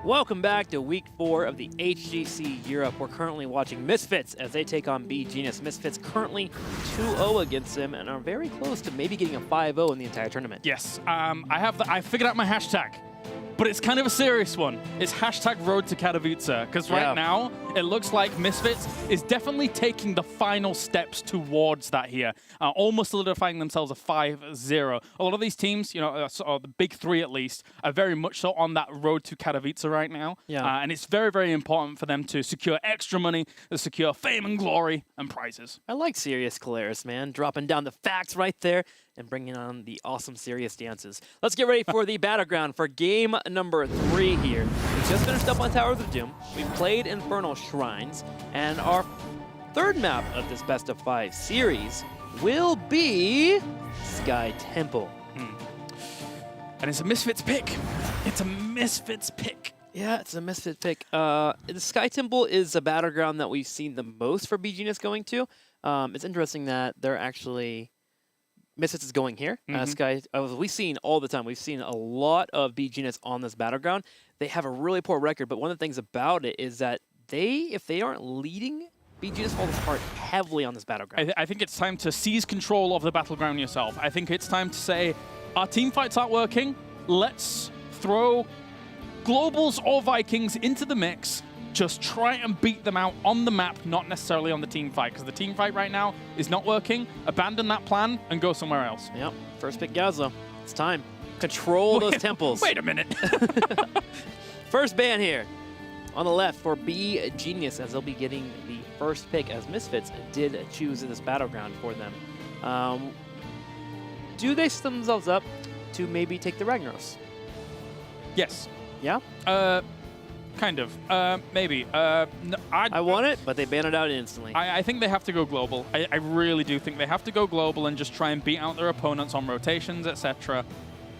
Welcome back to Week 4 of the HGC Europe. We're currently watching Misfits as they take on beGenius. Misfits currently 2-0 against them and are very close to maybe getting a 5-0 in the entire tournament. Yes, I figured out my hashtag, but it's kind of a serious one. It's hashtag Road to Katowice, because right now it looks like Misfits is definitely taking the final steps towards that here, almost solidifying themselves a 5-0. A lot of these teams, you know, or the big three at least, are very much so on that road to Katowice right now. Yeah. And it's very, very important for them to secure extra money, to secure fame and glory and prizes. I like Serious Caleris, man, dropping down the facts right there and bringing on the awesome serious dances. Let's get ready for the battleground for game number 3 here. We just finished up on Towers of Doom. We played Infernal Shrines, and our third map of this best of 5 series will be Sky Temple. And it's a Misfits pick. It's a Misfits pick. Yeah, it's a Misfit pick. The Sky Temple is a battleground that we've seen the most for beGenius going to. It's interesting that they're actually... Misfits is going here. Sky, we've seen all the time. We've seen a lot of beGenius on this battleground. They have a really poor record, but one of the things about it is that if they aren't leading, beGenius falls apart heavily on this battleground. I think it's time to seize control of the battleground yourself. I think it's time to say, our team fights aren't working. Let's throw Globals or Vikings into the mix. Just try and beat them out on the map, not necessarily on the team fight, because the team fight right now is not working. Abandon that plan and go somewhere else. Yep. First pick Gazlo. It's time. Control those temples. Wait a minute. First ban here on the left for beGenius, as they'll be getting the first pick, as Misfits did choose this battleground for them. Do they set themselves up to maybe take the Ragnaros? Yes. Yeah? Kind of. Maybe. No, I want it, but they ban it out instantly. I think they have to go global. I really do think they have to go global and just try and beat out their opponents on rotations, etc.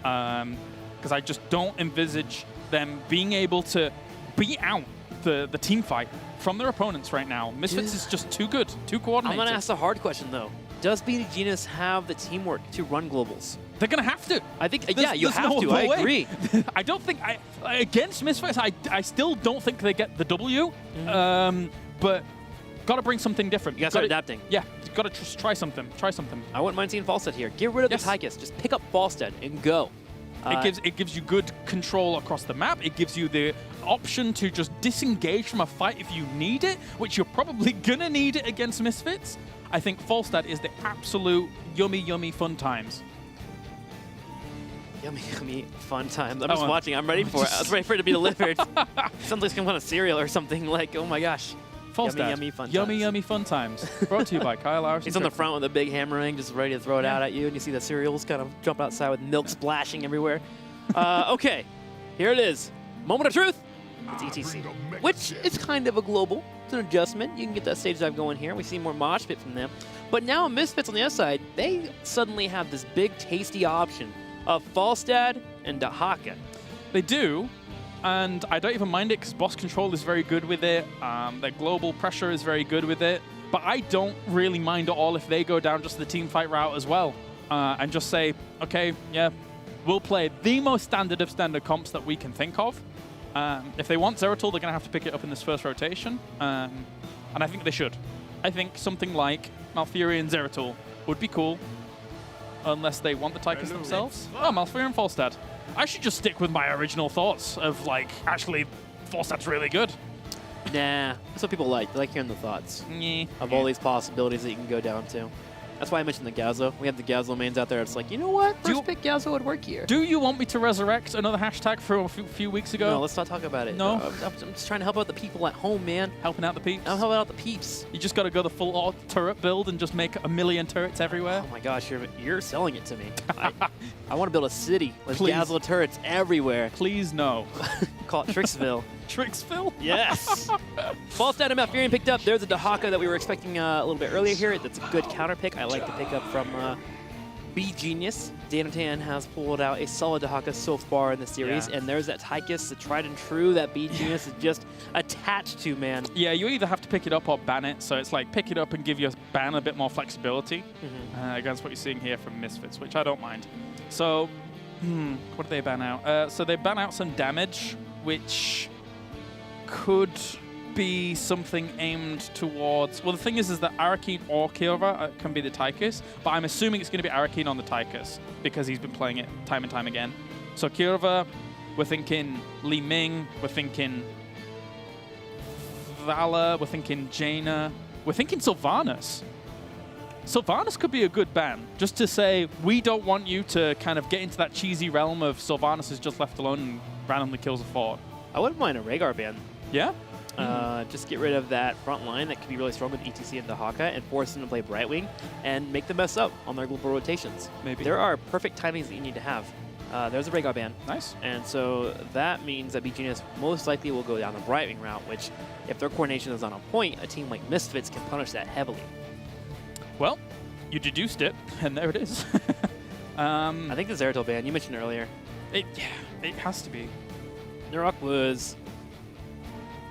Because I just don't envisage them being able to beat out the team fight from their opponents right now. Misfits is just too good, too coordinated. I'm going to ask a hard question, though. Does beGenius have the teamwork to run globals? They're going to have to. I think, yeah, you have to. I agree. I don't think, against Misfits, I still don't think they get the W, but got to bring something different. You got to start adapting. Yeah, got to just try something. Try something. I wouldn't mind seeing Falstead here. Get rid of the Tychus. Just pick up Falstead and go. It gives you good control across the map. It gives you the option to just disengage from a fight if you need it, which you're probably going to need it against Misfits. I think Falstead is the absolute yummy, yummy fun times. Yummy, yummy fun times. I'm just watching. I'm ready for it. I was ready for it to be delivered. Sounds like some kind of cereal or something. Like, oh my gosh. Falstead. Yummy, yummy fun times. Yummy, yummy fun times. Brought to you by Kyle Larson. He's on the front with a big hammering, just ready to throw it out at you, and you see the cereals kind of jump outside with milk splashing everywhere. Okay, here it is. Moment of truth. It's ETC, which is kind of a global. It's an adjustment. You can get that stage dive going here. We see more mosh pit from them. But now Misfits on the other side, they suddenly have this big, tasty option of Falstad and Dahaka. They do, and I don't even mind it because boss control is very good with it. Their global pressure is very good with it. But I don't really mind at all if they go down just the team fight route as well and just say, okay, yeah, we'll play the most standard of standard comps that we can think of. If they want Zeratul, they're going to have to pick it up in this first rotation, and I think they should. I think something like Malfurion and Zeratul would be cool, unless they want the Tychus themselves. Oh, Malfurion and Falstad. I should just stick with my original thoughts of, like, actually, Falstad's really good. Nah, that's what people like. They like hearing the thoughts of all these possibilities that you can go down to. That's why I mentioned the Gazlo. We have the Gazlo mains out there. It's like, you know what? First pick Gazlo would work here. Do you want me to resurrect another hashtag from a few weeks ago? No, let's not talk about it. No? I'm just trying to help out the people at home, man. Helping out the peeps? I'm helping out the peeps. You just got to go the full auto turret build and just make a million turrets everywhere? Oh my gosh, you're selling it to me. I want to build a city with Gazlo turrets everywhere. Please no. Call it Trixville. Trixville? Yes. Falstad and Malfurion picked up. There's a Dahaka that we were expecting a little bit earlier here. That's a good counter pick. I like the pickup from beGenius. Danatan has pulled out a solid Dahaka so far in the series. And there's that Tychus, the tried and true that beGenius is just attached to, man. Yeah, you either have to pick it up or ban it. So it's like pick it up and give your ban a bit more flexibility against what you're seeing here from Misfits, which I don't mind. So, what do they ban out? So they ban out some damage, which could be something aimed towards... Well, the thing is that Arakeen or Kiova can be the Tychus, but I'm assuming it's going to be Arakeen on the Tychus because he's been playing it time and time again. So Kiova, we're thinking Li Ming, we're thinking Valor, we're thinking Jaina, we're thinking Sylvanas. Sylvanas could be a good ban, just to say we don't want you to kind of get into that cheesy realm of Sylvanas is just left alone and randomly kills a fort. I wouldn't mind a Rhaegar ban. Yeah? Just get rid of that front line that could be really strong with ETC and Dahaka and force them to play Brightwing and make them mess up on their global rotations. Maybe. There are perfect timings that you need to have. There's a Rhaegar ban. Nice. And so that means that beGenius most likely will go down the Brightwing route, which, if their coordination is on a point, a team like Misfits can punish that heavily. Well, you deduced it, and there it is. I think the Zeratul ban, you mentioned earlier. Yeah, it has to be. Nurok was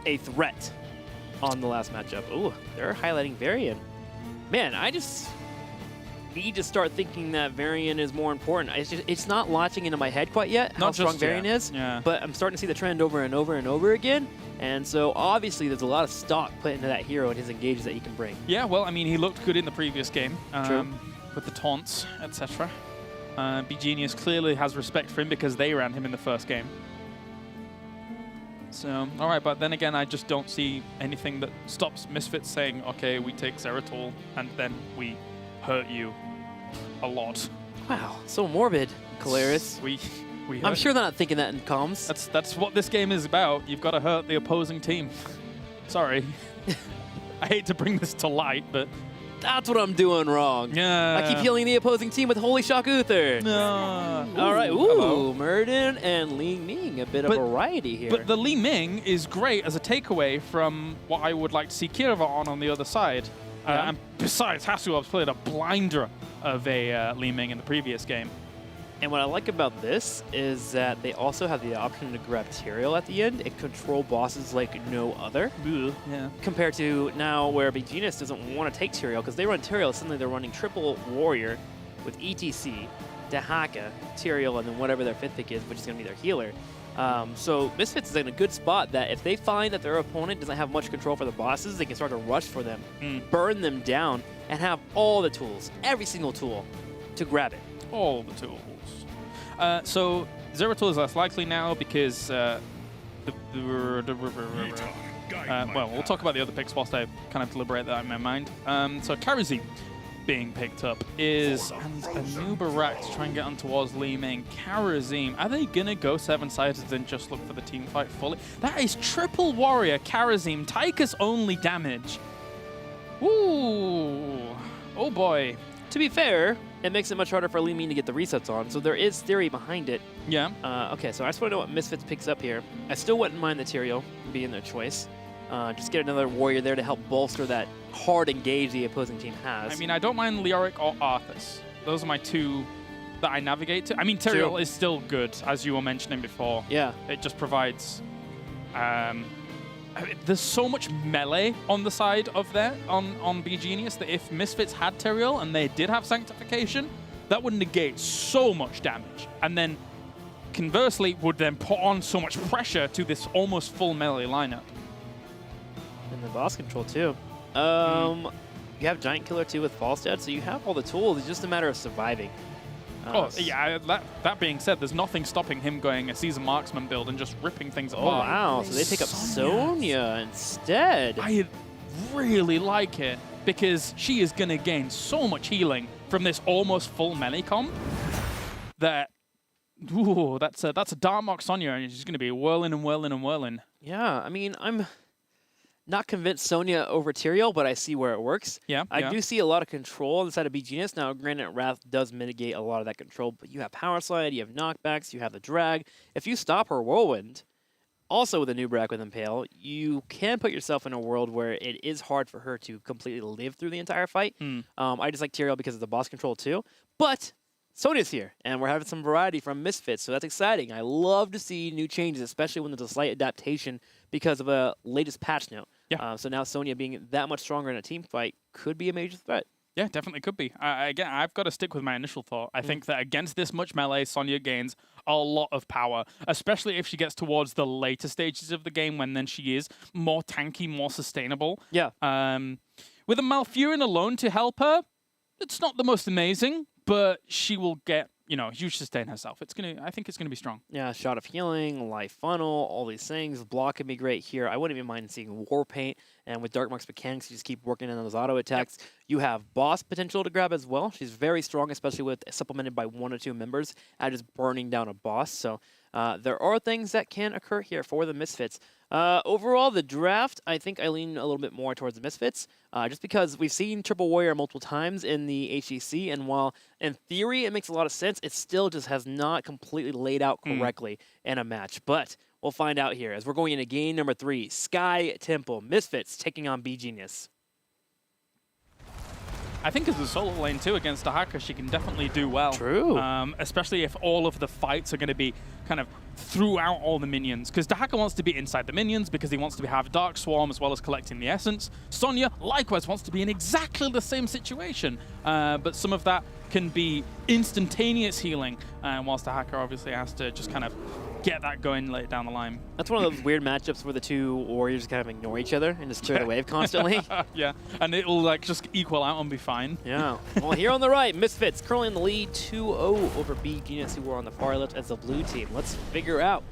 a threat on the last matchup. Ooh, they're highlighting Varian. Man, I just need to start thinking that Varian is more important. It's not latching into my head quite yet how strong Varian is, but I'm starting to see the trend over and over and over again. And so obviously there's a lot of stock put into that hero and his engages that he can bring. Yeah, well, I mean, he looked good in the previous game True. with the taunts, etc. beGenius clearly has respect for him because they ran him in the first game. So, all right, but then again, I just don't see anything that stops Misfits saying, okay, we take Zeratul and then we hurt you a lot. Wow, so morbid, Caleris. I'm sure they're not thinking that in comms. That's what this game is about. You've got to hurt the opposing team. Sorry. I hate to bring this to light, but... That's what I'm doing wrong. Yeah. I keep healing the opposing team with Holy Shock Uther. No. All right, Hello. Murden and Li Ming, a bit of variety here. But the Li Ming is great as a takeaway from what I would like to see Kirova on the other side. Yeah. And besides, Hasuob's played a blinder of a Li Ming in the previous game. And what I like about this is that they also have the option to grab Tyrael at the end and control bosses like no other. Yeah. Compared to now where beGenius doesn't want to take Tyrael because they run Tyrael, suddenly they're running triple warrior with ETC, Dahaka, Tyrael, and then whatever their fifth pick is, which is going to be their healer. So Misfits is in a good spot that if they find that their opponent doesn't have much control for the bosses, they can start to rush for them, burn them down, and have all the tools, every single tool, to grab it. All the tools. So Zeratul is less likely now because well, we'll talk about the other picks whilst I kind of deliberate that in my mind. So Karazim being picked up is and a new Barak to try and get on towards Li Ming. Karazim, are they gonna go 7-sided and just look for the team fight fully? That is triple warrior Karazim, Tychus only damage. Ooh, oh boy. To be fair, it makes it much harder for Li Ming to get the resets on, so there is theory behind it. Yeah. Okay, so I just want to know what Misfits picks up here. I still wouldn't mind the Tyrael being their choice. Just get another warrior there to help bolster that hard engage the opposing team has. I mean, I don't mind Leoric or Arthas. Those are my two that I navigate to. I mean, Tyrael is still good, as you were mentioning before. Yeah. It just provides... there's so much melee on the side of there, on beGenius, that if Misfits had Tyrael and they did have Sanctification, that would negate so much damage. And then, conversely, would then put on so much pressure to this almost full melee lineup. And the boss control, too. You have Giant Killer, too, with Falstad, so you have all the tools. It's just a matter of surviving. Yeah, that being said, there's nothing stopping him going a Season Marksman build and just ripping things apart. Oh, wow. So they pick up Sonya instead. I really like it because she is going to gain so much healing from this almost full melee comp that, ooh, that's a Darmok Sonya, and she's going to be whirling and whirling and whirling. Yeah, I mean, I'm not convinced Sonya over Tyrael, but I see where it works. Yeah, I do see a lot of control inside of beGenius. Now, granted, Wrath does mitigate a lot of that control, but you have Power Slide, you have knockbacks, you have the drag. If you stop her Whirlwind, also with a new Brack with Impale, you can put yourself in a world where it is hard for her to completely live through the entire fight. I just like Tyrael because of the boss control too. But Sonya's here, and we're having some variety from Misfits, so that's exciting. I love to see new changes, especially when there's a slight adaptation because of a latest patch note. Yeah. So now Sonya being that much stronger in a team fight could be a major threat. Yeah, definitely could be. Again, I've got to stick with my initial thought. I think that against this much melee, Sonya gains a lot of power, especially if she gets towards the later stages of the game when then she is more tanky, more sustainable. Yeah. With a Malfurion alone to help her, it's not the most amazing, but she will get, you know, huge sustain herself. I think it's gonna be strong. Yeah, shot of healing, life funnel, all these things. Block can be great here. I wouldn't even mind seeing War Paint, and with Dark Mark's mechanics, you just keep working on those auto attacks. Yep. You have boss potential to grab as well. She's very strong, especially with supplemented by 1 or 2 members at just burning down a boss. So there are things that can occur here for the Misfits. Overall, the draft, I think I lean a little bit more towards the Misfits, just because we've seen Triple Warrior multiple times in the HGC, and while in theory it makes a lot of sense, it still just has not completely laid out correctly in a match. But we'll find out here as we're going into game number 3, Sky Temple, Misfits taking on beGenius. I think as a solo lane too against Dahaka, she can definitely do well. True. Especially if all of the fights are going to be kind of throughout all the minions. Because Dahaka wants to be inside the minions because he wants to have Dark Swarm as well as collecting the essence. Sonya, likewise, wants to be in exactly the same situation. But some of that can be instantaneous healing, whilst Dahaka obviously has to just kind of get that going later down the line. That's one of those weird matchups where the two warriors kind of ignore each other and just clear the wave constantly. Yeah, and it'll like just equal out and be fine. Yeah. Well, here on the right, Misfits currently in the lead 2-0 over beGenius, who are on the far left as the blue team. Let's figure out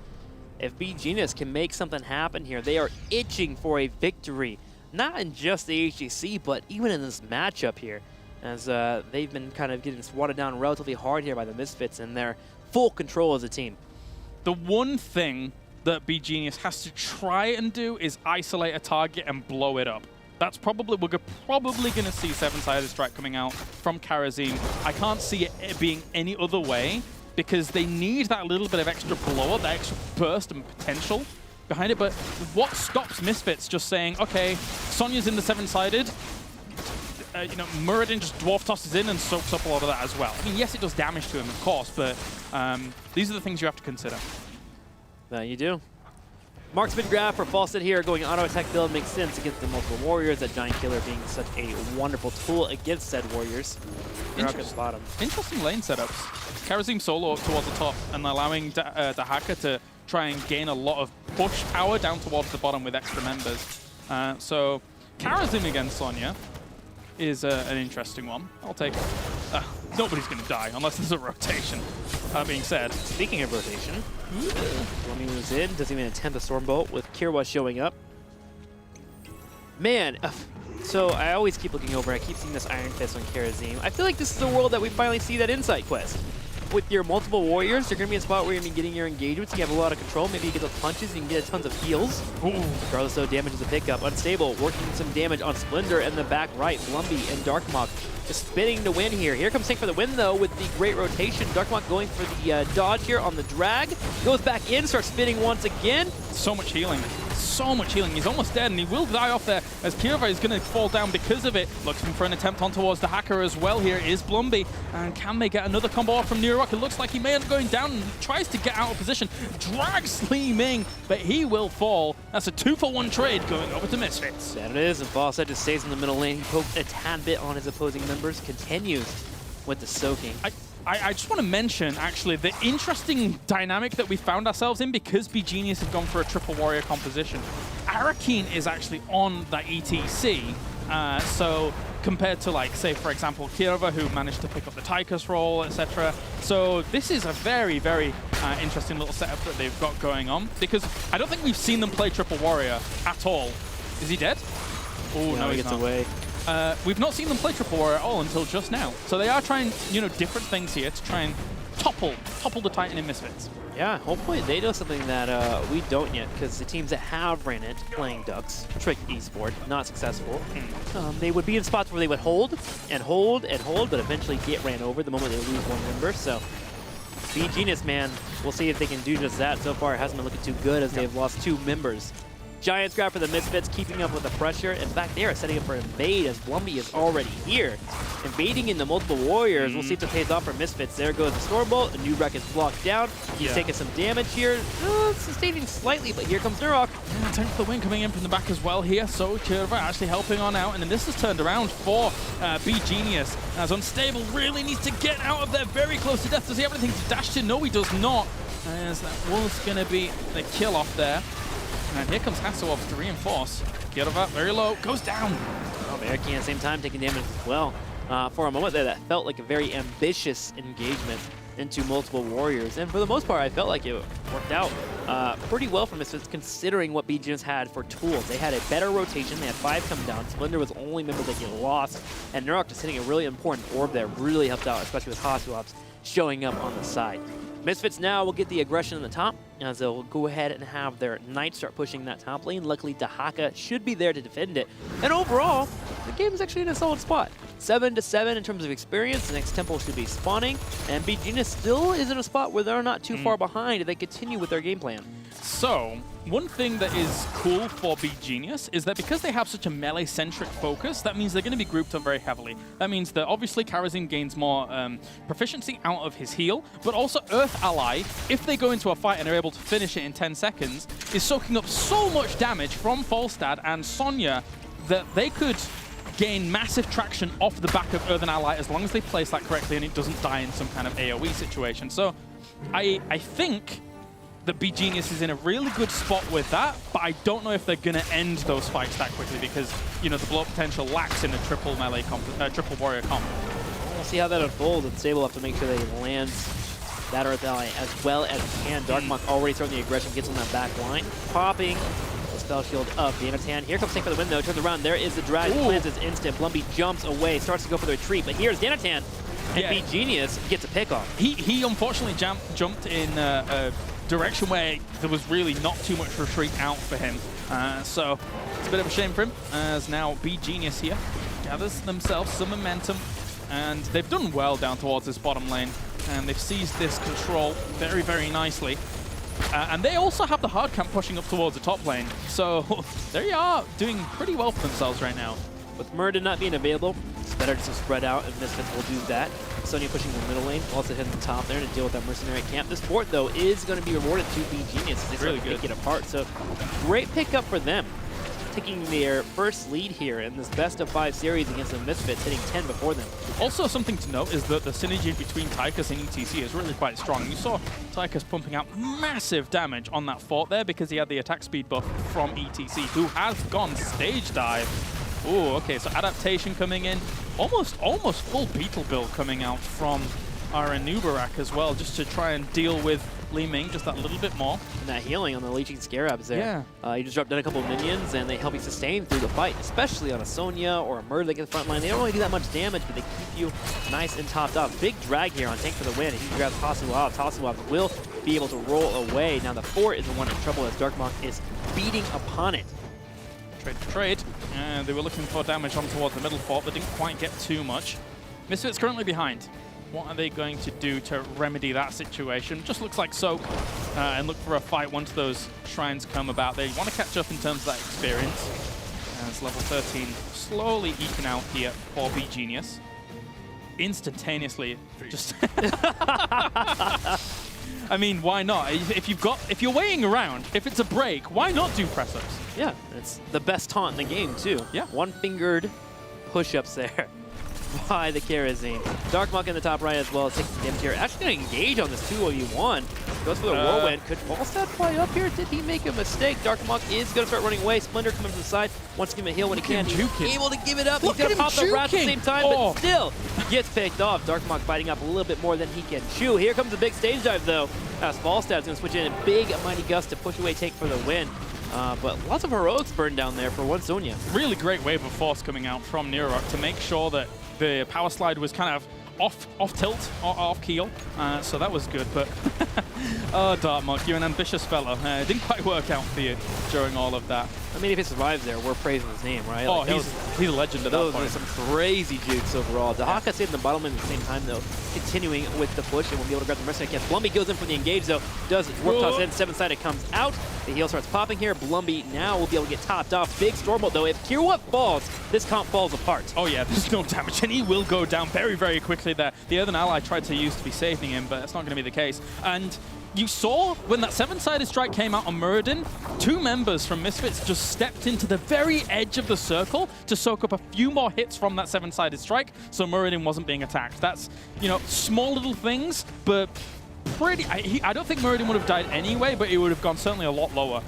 if beGenius can make something happen here. They are itching for a victory, not in just the HGC, but even in this matchup here, as they've been kind of getting swatted down relatively hard here by the Misfits, and they're full control as a team. The one thing that beGenius has to try and do is isolate a target and blow it up. That's probably, we're probably going to see 7-sided strike coming out from Karazim. I can't see it being any other way because they need that little bit of extra blow, that extra burst and potential behind it. But what stops Misfits just saying, okay, Sonya's in the 7-sided, you know, Muradin just dwarf tosses in and soaks up a lot of that as well. I mean, yes, it does damage to him, of course, but these are the things you have to consider. You do. Marksman grab for Fawcett here, going auto attack build makes sense against the multiple warriors, that Giant Killer being such a wonderful tool against said warriors. Interesting lane setups. Karazim solo up towards the top and allowing Dahaka to try and gain a lot of push power down towards the bottom with extra members. So Karazim against Sonya is an interesting one. I'll take it. Nobody's going to die unless there's a rotation. That being said, speaking of rotation, Lummi moves in, doesn't even attempt a Stormbolt with Kirwa showing up. Man, so I always keep looking over. I keep seeing this Iron Fist on Karazim. I feel like this is the world that we finally see that Insight quest. With your multiple warriors, you're going to be in a spot where you're going to be getting your engagements. You have a lot of control. Maybe you get those punches. You can get tons of heals. Ooh. Regardless, though, damage is a pickup. Unstable, working some damage on Splendor in the back right. Blumby and Darkmok just spinning to win here. Here comes Tank for the win, though, with the great rotation. Darkmok going for the dodge here on the drag. Goes back in, starts spinning once again. So much healing. So much healing. He's almost dead, and he will die off there as Kirva is going to fall down because of it. Looking for an attempt on towards the hacker as well here is Blumby. And can they get another combo off from Neurock? It looks like he may end up going down and tries to get out of position. Drags Li Ming, but he will fall. That's a 2-for-1 trade going over to Misfits. That it is, and Fawcett just stays in the middle lane. He poked a tad bit on his opposing members. Continues with the soaking. I just want to mention, actually, the interesting dynamic that we found ourselves in because beGenius have gone for a triple warrior composition. Arakeen is actually on the ETC, so compared to, like, say, for example, Kirva, who managed to pick up the Tychus role, etc. So this is a very, very interesting little setup that they've got going on because I don't think we've seen them play triple warrior at all. Is he dead? Oh, no, he he's gets not. away. We've not seen them play triple warrior at all until just now. So they are trying, you know, different things here to try and topple the Titan in Misfits. Yeah, hopefully they know something that we don't yet, because the teams that have ran it, playing Ducks, Trick Esport, not successful, they would be in spots where they would hold and hold and hold, but eventually get ran over the moment they lose one member. So beGenius, man, we'll see if they can do just that. So far, it hasn't been looking too good as they've lost 2 members. Giant grab for the Misfits, keeping up with the pressure. In fact, they are setting up for invade as Blumby is already here. Invading in the multiple warriors. We'll see if it pays off for Misfits. There goes the Stormbolt. A new wreck is blocked down. He's taking some damage here. Sustaining slightly, but here comes Durok. Yeah, Tank for the win coming in from the back as well here. So Kirva actually helping on out. And then this has turned around for beGenius as Unstable really needs to get out of there very close to death. Does he have anything to dash to? No, he does not. as that was going to be the kill off there. And here comes Hasselhoff to reinforce. Kirova very low, goes down. Oh, American at the same time taking damage as well. For a moment there, that felt like a very ambitious engagement into multiple warriors. And for the most part, I felt like it worked out pretty well for Misfits, considering what beGenius had for tools. They had a better rotation. They had 5 come down. Splendor was the only member that get lost. And Nurok just hitting a really important orb there really helped out, especially with Hasselhoff showing up on the side. Misfits now will get the aggression in the top, as they'll go ahead and have their Knights start pushing that top lane. Luckily, Dahaka should be there to defend it. And overall, the game is actually in a solid spot. 7-7 in terms of experience. The next temple should be spawning, and beGenius still is in a spot where they're not too far behind if they continue with their game plan. So, one thing that is cool for beGenius is that because they have such a melee-centric focus, that means they're going to be grouped up very heavily. That means that obviously Karazin gains more proficiency out of his heal, but also Earth Ally, if they go into a fight and are able to finish it in 10 seconds, is soaking up so much damage from Falstad and Sonya that they could gain massive traction off the back of Earthen Ally as long as they place that correctly and it doesn't die in some kind of AoE situation. So I think that beGenius is in a really good spot with that, but I don't know if they're going to end those fights that quickly because, you know, the blow potential lacks in a triple melee triple warrior comp. We'll see how that unfolds, and Sable will have to make sure that he lands that Earth Ally as well as he can. Darkmonk already starting the aggression, gets on that back line, popping the spell shield of Xanatan. Here comes Tank for the win though, turns around, there is the drag, plans his instant, Blumby jumps away, starts to go for the retreat, but here's Xanatan, and beGenius gets a pick off. He unfortunately jumped in a direction where there was really not too much retreat out for him. So it's a bit of a shame for him, as now beGenius here gathers themselves some momentum, and they've done well down towards this bottom lane, and they've seized this control very, very nicely. And they also have the hard camp pushing up towards the top lane, so they are doing pretty well for themselves right now. With Murden not being available, it's better to spread out, and Misfits will do that. Sonya pushing the middle lane, also hitting the top there to deal with that mercenary camp. This fort, though, is going to be rewarded to beGenius as they start to take it apart. So, great pickup for them, taking their first lead here in this best-of-5 series against the Misfits, hitting 10 before them. Also, something to note is that the synergy between Tychus and ETC is really quite strong. You saw Tychus pumping out massive damage on that fort there because he had the attack speed buff from ETC, who has gone stage dive. Ooh, okay, so adaptation coming in. Almost full Beetle build coming out from our Anubarak as well, just to try and deal with Li Ming just that little bit more. And that healing on the Leeching Scarabs there. Yeah. You just drop down a couple of minions, and they help you sustain through the fight, especially on a Sonya or a Murder that gets the front line. They don't really do that much damage, but they keep you nice and topped up. Big drag here on Tank for the win. He grabs Hasselhoff. Hasselhoff will be able to roll away. Now the fort is the one in trouble as Darkmonk is beating upon it. Trade for trade. They were looking for damage on towards the middle fort, but didn't quite get too much. Misfits currently behind. What are they going to do to remedy that situation? Just looks like soak and look for a fight once those shrines come about. They want to catch up in terms of that experience. As level 13 slowly eking out here for beGenius. Instantaneously, just... I mean, why not? If you're waiting around, if it's a break, why not do press-ups? Yeah, it's the best taunt in the game, too. Yeah. One-fingered push-ups there by the Karazin. Darkmonk in the top right as well, taking some damage here. Actually going to engage on this 2v1. Goes for the whirlwind. Could Falstad play up here? Did he make a mistake? Darkmonk is going to start running away. Splendor coming from the side. Wants to give him a heal when he can. He's able to give it up. He's going to pop the wrath at the same time, but still gets picked off. Darkmonk biting up a little bit more than he can chew. Here comes a big stage dive, though, as Falstad's going to switch in a big Mighty Gust to push away Tank for the win. But lots of heroics burned down there for one Sonya. Really great wave of force coming out from Nirok to make sure that the power slide was kind of off tilt, or off keel, so that was good. But oh, Darkmonk, you're an ambitious fellow. It didn't quite work out for you during all of that. I mean, if he survives there, we're praising his name, right? Oh, like, he's a legend at that point. Those are some crazy jukes overall. Dahaka saved the bottom lane at the same time, though, continuing with the push and will be able to grab the mercenary camp. Blumby goes in for the engage, though. Does work toss in. 7-sided comes out. The heal starts popping here. Blumby now will be able to get topped off. Big Stormbolt, though. If Kirwa falls, this comp falls apart. Oh, yeah, there's no damage, and he will go down very, very quickly there. The Earthen Ally tried to use to be saving him, but that's not going to be the case. And you saw when that 7-sided strike came out on Muradin, 2 members from Misfits just stepped into the very edge of the circle to soak up a few more hits from that 7-sided strike, so Muradin wasn't being attacked. That's, you know, small little things, but pretty... I don't think Meridian would have died anyway, but he would have gone certainly a lot lower.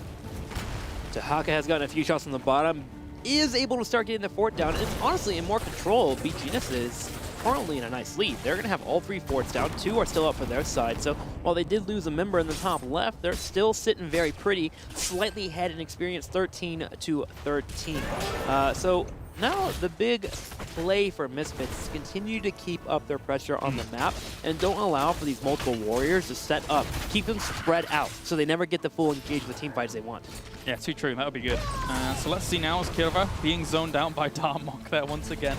Tahaka has gotten a few shots on the bottom, is able to start getting the fort down, and honestly in more control. beGenius is currently in a nice lead. They're going to have all 3 forts down. 2 are still up for their side. So while they did lose a member in the top left, they're still sitting very pretty, slightly ahead in experience 13-13. So now the big play for Misfits is continue to keep up their pressure on the map and don't allow for these multiple warriors to set up. Keep them spread out so they never get the full engage with team fights they want. Yeah, too true. That would be good. So let's see now as Kirva being zoned down by Darmok there once again.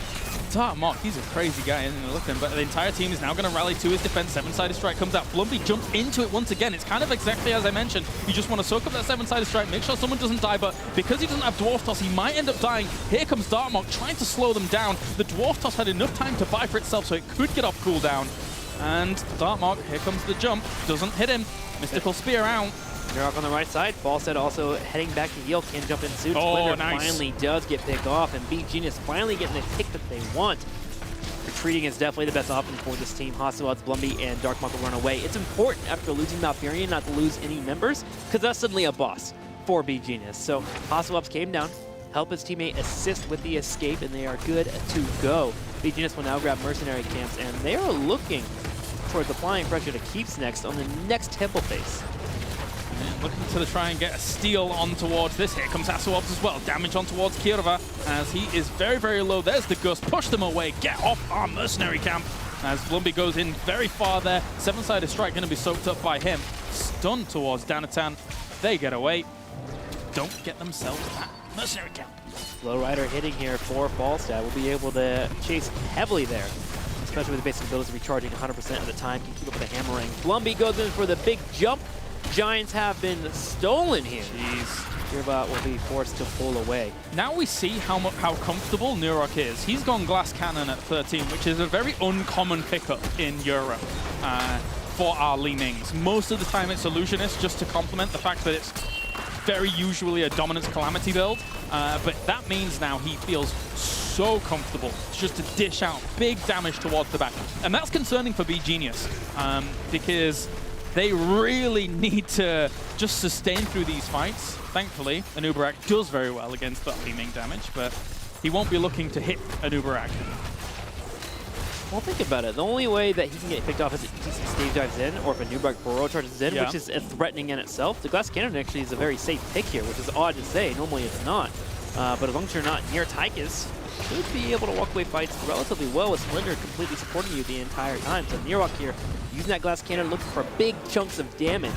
Darmok, he's a crazy guy, isn't he? Looking, but the entire team is now going to rally to his defense. 7-sided strike comes out. Blumby jumps into it once again. It's kind of exactly as I mentioned. You just want to soak up that 7-sided strike, make sure someone doesn't die, but because he doesn't have Dwarf Toss, he might end up dying. Here comes Darmok trying to slow them down. The Dwarf Toss had enough time to buy for itself, so it could get off cooldown. And Darmok, here comes the jump. Doesn't hit him. Mystical Spear out. Nurok on the right side. Falstead also heading back to heal. Can jump in soon. Oh, Splinter nice. finally does get picked off, and beGenius finally getting the pick that they want. Retreating is definitely the best option for this team. Hasselblad's Blumby and Darkmonk will run away. It's important after losing Malfurion not to lose any members, because that's suddenly a boss for beGenius. So Hasselblad's came down, help his teammate assist with the escape, and they are good to go. beGenius will now grab mercenary camps, and they are looking towards applying pressure to Keeps next on the next temple phase. And looking to try and get a steal on towards this. Here comes Hasselblad's as well. Damage on towards Kirva as he is very, very low. There's the Gust. Push them away. Get off our mercenary camp as Blumby goes in very far there. 7-sided strike going to be soaked up by him. Stun towards Danatan. They get away. Don't get themselves back. Mercenary camp. Lowrider hitting here for Falstad will be able to chase heavily there, especially with the basic abilities recharging 100% of the time. Can keep up with the hammering. Blumby goes in for the big jump. Giants have been stolen here. Jeez. Kirva will be forced to pull away. Now we see how comfortable Nurok is. He's gone Glass Cannon at 13, which is a very uncommon pickup in Europe for our Li Mings. Most of the time it's Illusionist, just to complement the fact that it's very usually a Dominance Calamity build. But that means now he feels so comfortable just to dish out big damage towards the back. And that's concerning for beGenius, because they really need to just sustain through these fights. Thankfully, Anubarak does very well against that Li Ming damage, but he won't be looking to hit Anubarak. Well, think about it. The only way that he can get picked off is if ETC stage dives in, or if Anubarak burrow charges in, which is threatening in itself. The Glass Cannon actually is a very safe pick here, which is odd to say. Normally it's not. But as long as you're not near Tychus, you should be able to walk away fights relatively well with Splinter completely supporting you the entire time. So Nirok here, using that Glass Cannon, looking for big chunks of damage.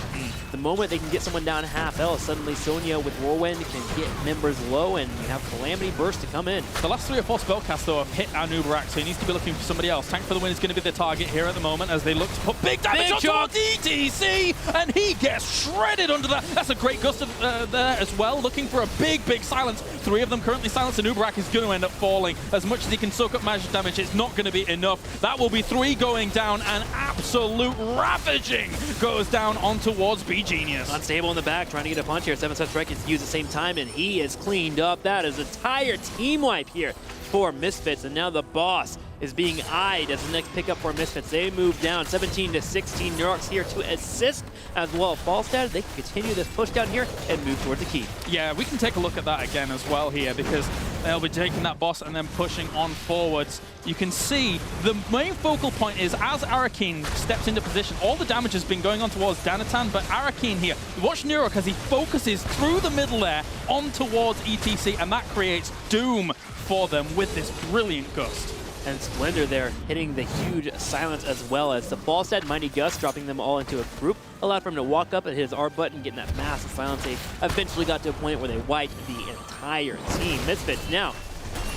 The moment they can get someone down half health, suddenly Sonya with Whirlwind can get members low, and you have Calamity Burst to come in. The last 3 or 4 spellcasts, though, have hit Anubarak, so he needs to be looking for somebody else. Tank for the Win is going to be the target here at the moment as they look to put big damage on towards ETC, and he gets shredded under that. That's a great gust there as well, looking for a big, big silence. 3 of them currently silenced. Anubarak is going to end up falling. As much as he can soak up magic damage, it's not going to be enough. That will be 3 going down, and absolute ravaging goes down on towards beGenius. Unstable in the back, trying to get a punch here. 7-side strike is used at the same time, and he is cleaned up. That is a entire team wipe here for Misfits, and now the boss is being eyed as the next pickup for Misfits. They move down 17-16. Nurok's here to assist as well. Falstad, they can continue this push down here and move towards the key. Yeah, we can take a look at that again as well here, because they'll be taking that boss and then pushing on forwards. You can see the main focal point is as Arakeen steps into position, all the damage has been going on towards Danatan, but Arakeen here, watch Nurok as he focuses through the middle there on towards ETC, and that creates doom for them with this brilliant gust. And Splendor there hitting the huge silence as well as the Falstad Mighty Gust, dropping them all into a group, allowed for him to walk up at his R button, getting that massive silence. They eventually got to a point where they wiped the entire team. Misfits now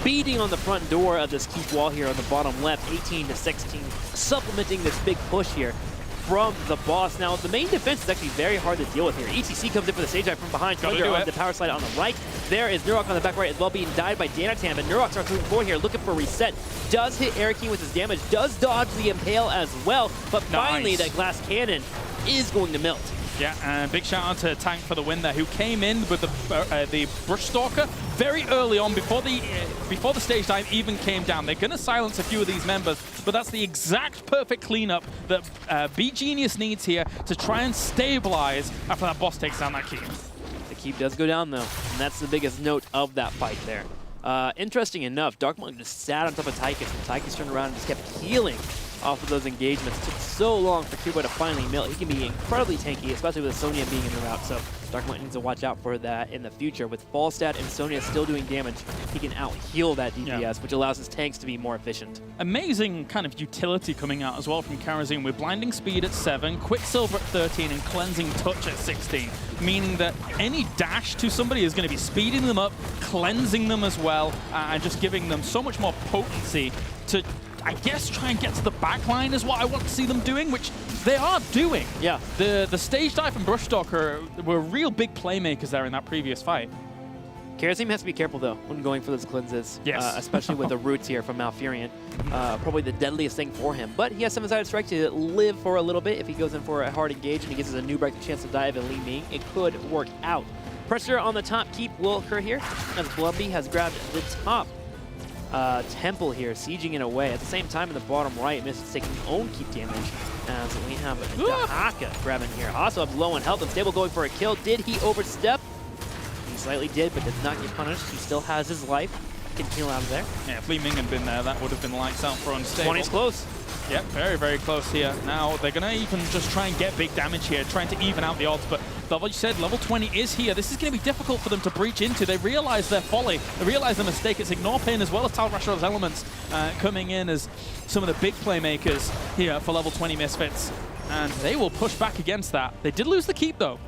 beating on the front door of this keep wall here on the bottom left, 18-16, supplementing this big push here from the boss. Now, the main defense is actually very hard to deal with here. ETC comes in for the stage dive from behind, Splendor on the power slide on the right. There is Nurok on the back right as well, being died by Danatan, but Nurok starts moving forward here, looking for a reset. Does hit Arakeen with his damage, does dodge the Impale as well, but finally that Glass Cannon is going to melt. Yeah, and big shout out to Tank for the win there, who came in with the Brush Stalker very early on, before the stage dive even came down. They're going to silence a few of these members, but that's the exact perfect cleanup that beGenius needs here to try and stabilize after that boss takes down that keep. The keep does go down, though, and that's the biggest note of that fight there. Interesting enough, Dark Monk just sat on top of Tychus, and Tychus turned around and just kept healing off of those engagements. It took so long for Kubo to finally mill. He can be incredibly tanky, especially with Sonya being in the route, so Dark Monk needs to watch out for that in the future. With Falstad and Sonya still doing damage, he can out-heal that DPS, which allows his tanks to be more efficient. Amazing kind of utility coming out as well from Karazin, with Blinding Speed at 7, Quicksilver at 13, and Cleansing Touch at 16, meaning that any dash to somebody is going to be speeding them up, cleansing them as well, and just giving them so much more potency to, I guess, try and get to the back line is what I want to see them doing, which they are doing. Yeah. The stage dive and Brush Stalker were real big playmakers there in that previous fight. Karazin has to be careful, though, when going for those cleanses, especially with the roots here from Malfurion. Probably the deadliest thing for him. But he has some Sided Strike to live for a little bit. If he goes in for a hard engage and he gives us a new break chance to dive and Li Ming, it could work out. Pressure on the top keep will occur here, as Blumby has grabbed the top temple here, sieging it away. At the same time, in the bottom right, Misfits taking own keep damage, as we have Dahaka grabbing here. Hasselhoff's low on health and Stable going for a kill. Did he overstep? He slightly did, but did not get punished. He still has his life. Can heal out of there. Yeah, if Li Ming had been there, that would have been lights out for Unstable. 20's close. Yep, very, very close here. Now, they're going to even just try and get big damage here, trying to even out the odds, but like you said, level 20 is here. This is going to be difficult for them to breach into. They realize their folly. They realize their mistake. It's Ignore Pain as well as Tal Rashar's Elements coming in as some of the big playmakers here for level 20 Misfits, and they will push back against that. They did lose the keep, though.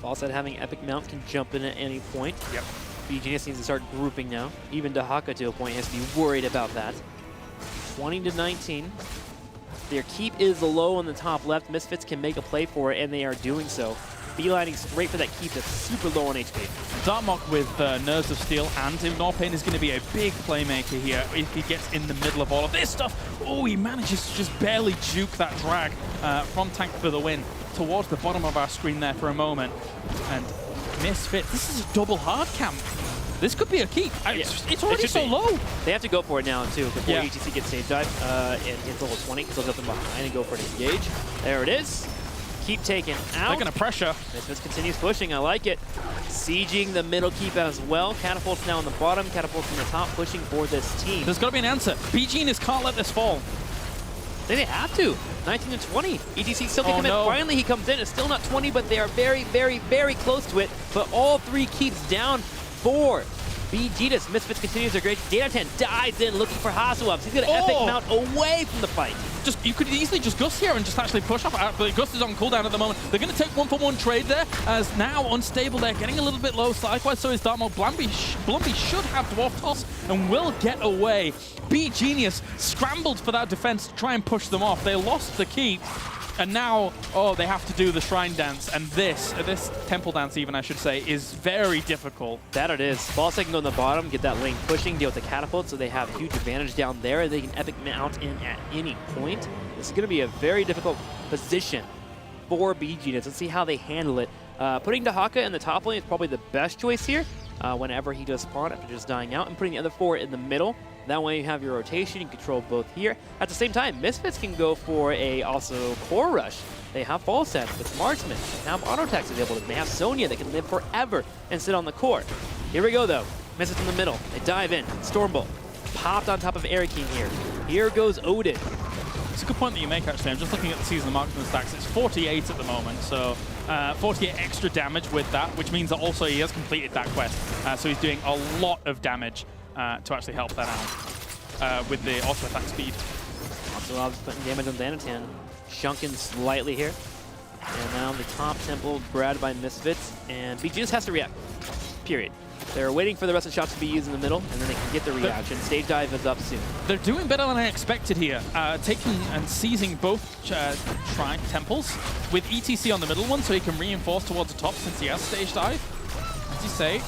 Falstad having Epic Mount can jump in at any point. Yep. beGenius needs to start grouping now. Even Dahaka to a point has to be worried about that. 20 to 19. Their keep is low on the top left. Misfits can make a play for it, and they are doing so. Beelining straight for that keep that's super low on HP. Dartmock with Nerves of Steel and Ignore Pain is going to be a big playmaker here if he gets in the middle of all of this stuff. Oh, he manages to just barely juke that drag from Tank for the win towards the bottom of our screen there for a moment. And Misfit, this is a double hard camp. This could be a keep. It's already so low. They have to go for it now, too, before HGC gets stage dive and hits level 20, because they'll nothing behind and go for an engage. There it is. Keep taken out. They're going to pressure. Misfits continues pushing. I like it. Sieging the middle keep as well. Catapult's now on the bottom. Catapult's on the top, pushing for this team. There's got to be an answer. beGenius can't let this fall. They have to. 19 to 20. EGC still can come in. Finally, he comes in. It's still not 20, but they are very, very, very close to it. But all three keeps down for beGenius. Misfits continues their great. Data10 dives in looking for Hasselhoff. He's going to Epic Mount away from the fight. You could easily just Gust here and just actually push off, but Gust is on cooldown at the moment. They're going to take one-for-one trade there, as now Unstable there, getting a little bit low. Likewise, so is Dartmoor. Blumby should have Dwarf Toss and will get away. beGenius scrambled for that defense to try and push them off. They lost the keep. And now, they have to do the Shrine Dance, and this Temple Dance even, I should say, is very difficult. That it is. Falstad can go on the bottom, get that lane pushing, deal with the Catapult, so they have a huge advantage down there. They can Epic Mount in at any point. This is going to be a very difficult position for beGenius. Let's see how they handle it. Putting Dahaka in the top lane is probably the best choice here, whenever he does spawn after just dying out, and putting the other four in the middle. That way you have your rotation, you control both here. At the same time, Misfits can go for a also core rush. They have Falstad with Marksman, they have auto attacks available, they have Sonya that can live forever and sit on the core. Here we go though, Misfits in the middle, they dive in, Stormbolt, popped on top of Eriking here. Here goes Odin. It's a good point that you make, actually. I'm just looking at the Season of Marksman stacks. It's 48 at the moment, so 48 extra damage with that, which means that also he has completed that quest. So he's doing a lot of damage to actually help that out with the auto attack speed. Also putting damage on Xanatan. Shunken slightly here. And now the top temple grabbed by Misfits, and beGenius has to react. Period. They're waiting for the rest of the shots to be used in the middle, and then they can get the reaction. Stage dive is up soon. They're doing better than I expected here. Taking and seizing both shrine temples with ETC on the middle one, so he can reinforce towards the top since he has stage dive. As you say,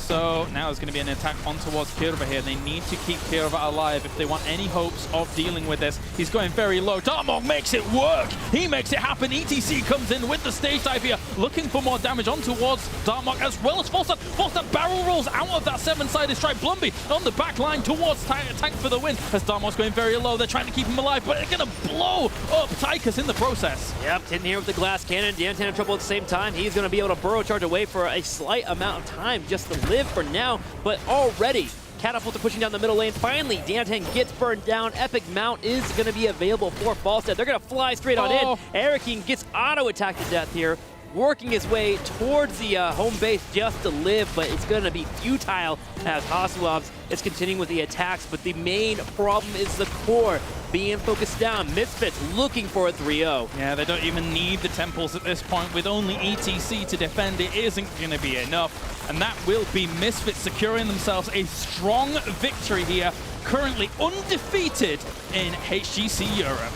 So now there's going to be an attack on towards Kirva here. They need to keep Kirva alive if they want any hopes of dealing with this. He's going very low. Darmok makes it work. He makes it happen. ETC comes in with the stage dive here, looking for more damage on towards Darmok as well as Falstad. Falstad barrel rolls out of that 7-sided strike. Blumby on the back line towards Tank for the win as Darmok's going very low. They're trying to keep him alive, but they're going to blow up Tychus in the process. Yep, Tin here with the glass cannon. Dantan in trouble at the same time. He's going to be able to burrow charge away for a slight amount of time just to live for now, but already Catapult are pushing down the middle lane. Finally, Dantan gets burned down. Epic Mount is going to be available for Falstad. They're going to fly straight on in. Erikine gets auto-attacked to death here, working his way towards the home base just to live, but it's going to be futile as Hasselhoffs is continuing with the attacks, but the main problem is the core being focused down. Misfits looking for a 3-0. Yeah, they don't even need the temples at this point. With only ETC to defend, it isn't going to be enough. And that will be Misfits securing themselves a strong victory here, currently undefeated in HGC Europe.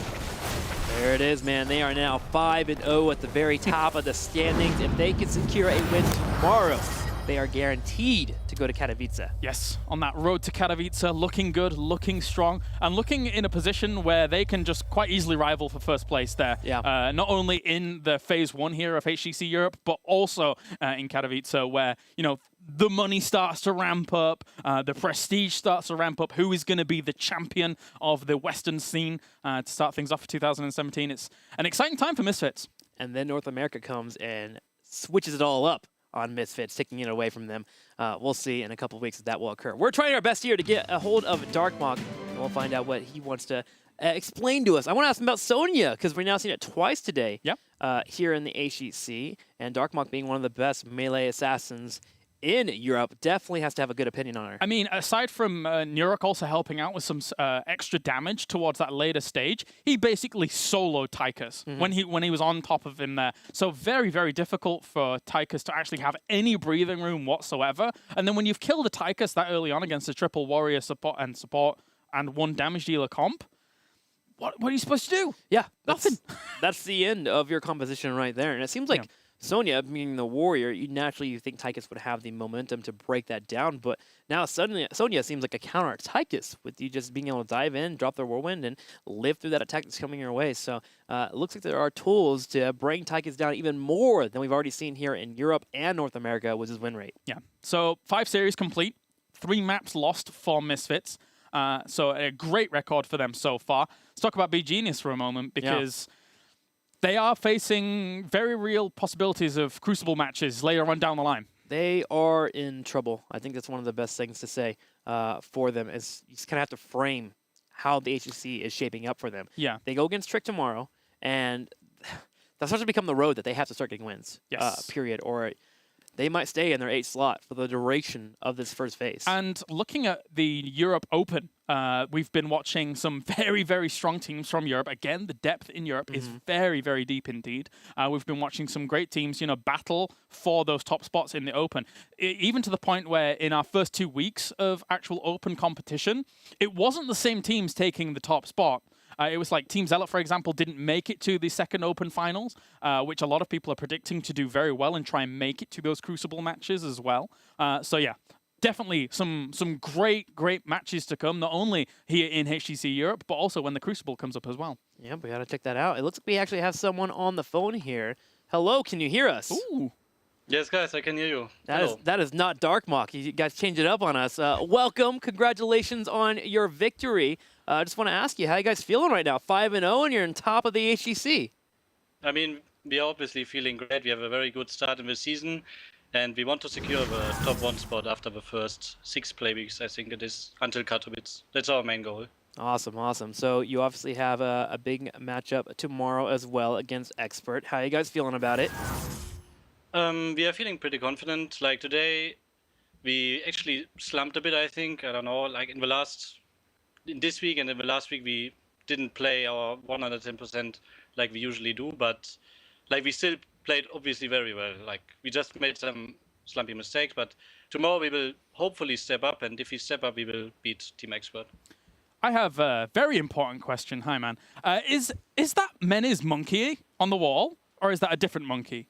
There it is, man. They are now 5-0 at the very top of the standings. If they can secure a win tomorrow, they are guaranteed to go to Katowice. Yes, on that road to Katowice, looking good, looking strong, and looking in a position where they can just quite easily rival for first place there. Yeah. Not only in the Phase 1 here of HGC Europe, but also in Katowice, where, you know, the money starts to ramp up, the prestige starts to ramp up. Who is going to be the champion of the Western scene to start things off for 2017? It's an exciting time for Misfits. And then North America comes and switches it all up on Misfits, taking it away from them. We'll see in a couple of weeks if that will occur. We're trying our best here to get a hold of Darkmok, and we'll find out what he wants to explain to us. I want to ask him about Sonya, because we're now seeing it twice today here in the HGC, and Darkmok being one of the best melee assassins in Europe, definitely has to have a good opinion on her. I mean, aside from Nurok also helping out with some extra damage towards that later stage, he basically soloed Tychus when he was on top of him there. So very, very difficult for Tychus to actually have any breathing room whatsoever. And then when you've killed a Tychus that early on against a triple warrior support and one damage dealer comp, what are you supposed to do? Yeah, nothing. That's the end of your composition right there. And it seems like Sonya, being the warrior, you think Tychus would have the momentum to break that down, but now suddenly Sonya seems like a counter at Tychus, with you just being able to dive in, drop their whirlwind, and live through that attack that's coming your way. So it looks like there are tools to bring Tychus down even more than we've already seen here in Europe and North America with his win rate. Yeah, so 5 series complete, 3 maps lost for Misfits, so a great record for them so far. Let's talk about beGenius for a moment, because they are facing very real possibilities of Crucible matches later on down the line. They are in trouble. I think that's one of the best things to say for them, is you just kind of have to frame how the HGC is shaping up for them. Yeah. They go against Trick tomorrow, and that starts to become the road that they have to start getting wins, period, or they might stay in their 8th slot for the duration of this first phase. And looking at the Europe Open, we've been watching some very, very strong teams from Europe. Again, the depth in Europe is very, very deep indeed. We've been watching some great teams, you know, battle for those top spots in the Open. Even to the point where in our first 2 weeks of actual Open competition, it wasn't the same teams taking the top spot. It was like Team Zealot, for example, didn't make it to the second Open finals, which a lot of people are predicting to do very well and try and make it to those Crucible matches as well. So yeah, definitely some great matches to come, not only here in HGC Europe, but also when the Crucible comes up as well. Yeah, we got to check that out. It looks like we actually have someone on the phone here. Hello, can you hear us? Ooh. Yes, guys, I can hear you. That is not Darkmok. You guys changed it up on us. Welcome. Congratulations on your victory. I just want to ask you, how you guys feeling right now? 5-0, and you're on top of the HGC. I mean, we are obviously feeling great. We have a very good start in the season, and we want to secure the top 1 spot after the first 6 play weeks, I think it is, until Katowice. That's our main goal. Awesome, awesome. So you obviously have a big matchup tomorrow as well against Expert. How are you guys feeling about it? We are feeling pretty confident. Like today, we actually slumped a bit, I think. I don't know, like in this week and in the last week, we didn't play our 110% like we usually do, but like we still played obviously very well. Like we just made some slumpy mistakes, but tomorrow we will hopefully step up, and if we step up, we will beat Team Expert. I have a very important question. Hi, man. Is that Mena's monkey on the wall, or is that a different monkey?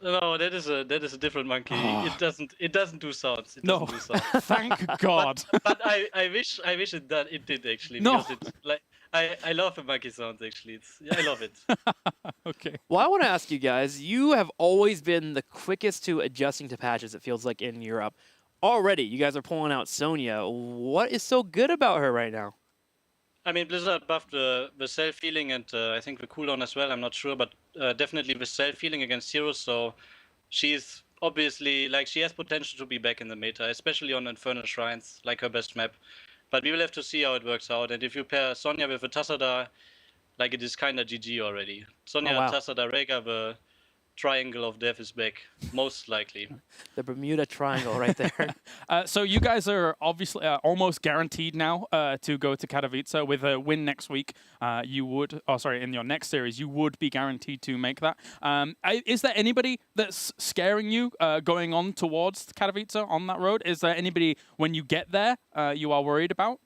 No, that is a different monkey. It doesn't do sounds. It No. doesn't do sounds. Thank God. But I wish it did actually, No. because it's like I love the monkey sounds actually. I love it. Okay. Well, I want to ask you guys, you have always been the quickest to adjusting to patches, it feels like, in Europe. Already, you guys are pulling out Sonya. What is so good about her right now? I mean, Blizzard buffed the self-healing and I think the cooldown as well, I'm not sure, but definitely the self-healing against heroes, so she's obviously, like, she has potential to be back in the meta, especially on Infernal Shrines, like her best map. But we will have to see how it works out, and if you pair Sonya with a Tassadar, like, it is kinda GG already. Sonya, wow. Tassadar, Rhaegar, the Triangle of Death is back, most likely. The Bermuda Triangle right there. So you guys are obviously almost guaranteed now to go to Katowice with a win next week. You would, in your next series, you would be guaranteed to make that. Is there anybody that's scaring you going on towards Katowice on that road? Is there anybody when you get there you are worried about?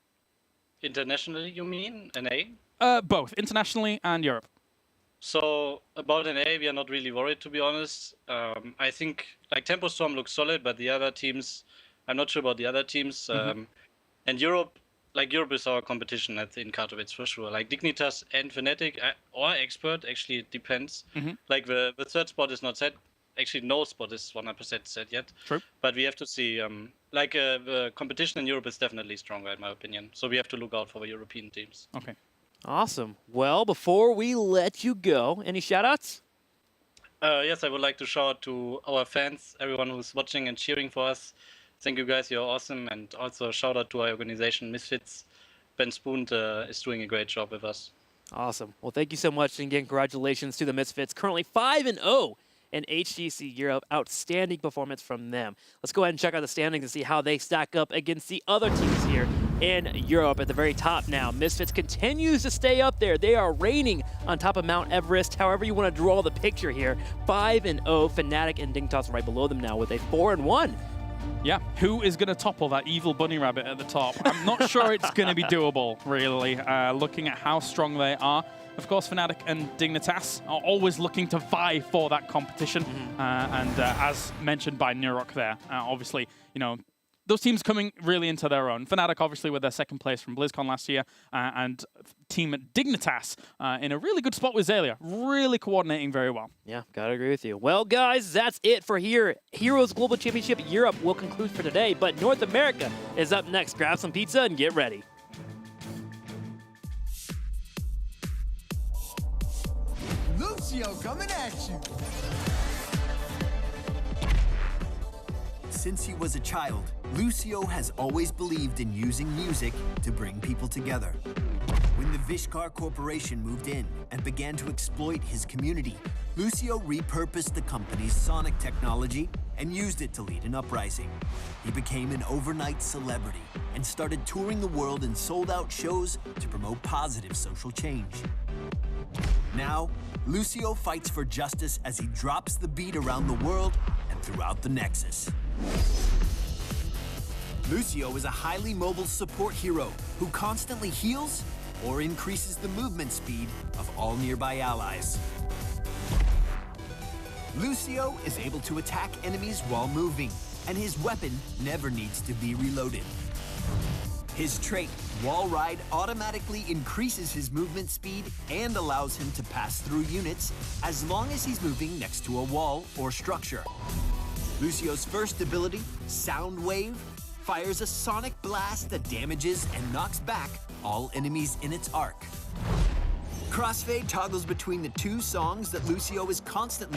Internationally, you mean? NA? Both internationally and Europe. So about NA, we are not really worried, to be honest. I think like Tempo Storm looks solid, but the other teams, I'm not sure about the other teams. And Europe is our competition in Katowice for sure. Like Dignitas and Fnatic or Expert, actually it depends. Like the third spot is not set. Actually, no spot is 100% set yet. True. But we have to see. The competition in Europe is definitely stronger, in my opinion. So we have to look out for the European teams. Okay. Awesome. Well, before we let you go, any shout-outs? Yes, I would like to shout out to our fans, everyone who's watching and cheering for us. Thank you guys, you're awesome. And also shout out to our organization, Misfits. Ben Spoon is doing a great job with us. Awesome. Well, thank you so much. And again, congratulations to the Misfits. Currently 5-0 in HGC Europe. Outstanding performance from them. Let's go ahead and check out the standings and see how they stack up against the other teams here in Europe. At the very top now, Misfits continues to stay up there. They are reigning on top of Mount Everest, however you want to draw the picture here. 5-0, Fnatic and Dignitas right below them now with a 4-1. Yeah, who is going to topple that evil bunny rabbit at the top? I'm not sure it's going to be doable, really, looking at how strong they are. Of course, Fnatic and Dignitas are always looking to vie for that competition. And as mentioned by Nurok there, obviously, you know, those teams coming really into their own. Fnatic, obviously, with their second place from BlizzCon last year, and Team Dignitas in a really good spot with Xaylia, really coordinating very well. Yeah, gotta agree with you. Well, guys, that's it for here. Heroes Global Championship Europe will conclude for today, but North America is up next. Grab some pizza and get ready. Lucio coming at you. Since he was a child, Lucio has always believed in using music to bring people together. When the Vishkar Corporation moved in and began to exploit his community, Lucio repurposed the company's sonic technology and used it to lead an uprising. He became an overnight celebrity and started touring the world in sold-out shows to promote positive social change. Now, Lucio fights for justice as he drops the beat around the world and throughout the Nexus. Lucio is a highly mobile support hero who constantly heals or increases the movement speed of all nearby allies. Lucio is able to attack enemies while moving, and his weapon never needs to be reloaded. His trait, Wall Ride, automatically increases his movement speed and allows him to pass through units as long as he's moving next to a wall or structure. Lucio's first ability, Sound Wave, fires a sonic blast that damages and knocks back all enemies in its arc. Crossfade toggles between the two songs that Lucio is constantly